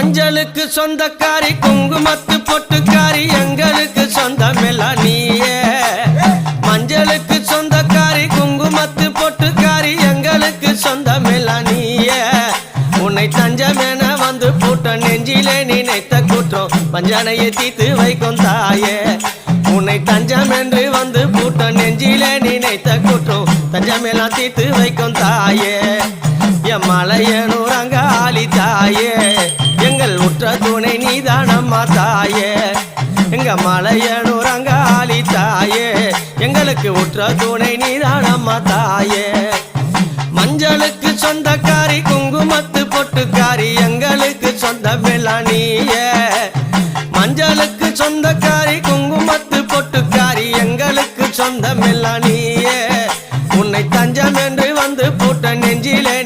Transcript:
மஞ்சளுக்கு சொந்தக்காரி குங்குமத்து பொட்டுக்காரி எங்களுக்கு சொந்தமெல்லாம் நீயே மஞ்சளுக்கு சொந்தக்காரி குங்குமத்து பொட்டுக்காரி எங்களுக்கு சொந்தமெல்லாம் நீயே உன்னை தஞ்சமென வந்து பூட்ட நெஞ்சிலே நினைத்த குற்றம் வஞ்சனையை தீர்த்து வைக்கும் தாயே உன்னை தஞ்சம் என்று வந்து பூட்ட நெஞ்சிலே நினைத்த குற்றம் தஞ்சமெல்லாம் தீர்த்து வைக்கும் தாயே என் மலையனூர் அங்காளி தாயே எங்கள் உற்ற துணை நீதானம்மா தாயே எங்க மலையனூர் அங்காளி தாயே எங்களுக்கு உற்ற துணை நீதானம்மா தாயே மஞ்சளுக்கு சொந்தக்காரி குங்குமத்து பொட்டுக்காரி எங்களுக்கு சொந்தமெல்லாம் நீயே மஞ்சளுக்கு சொந்தக்காரி குங்குமத்து பொட்டுக்காரி எங்களுக்கு சொந்தமெல்லாம் நீயே உன்னை தஞ்சம் என்று வந்து பூட்ட நெஞ்சிலே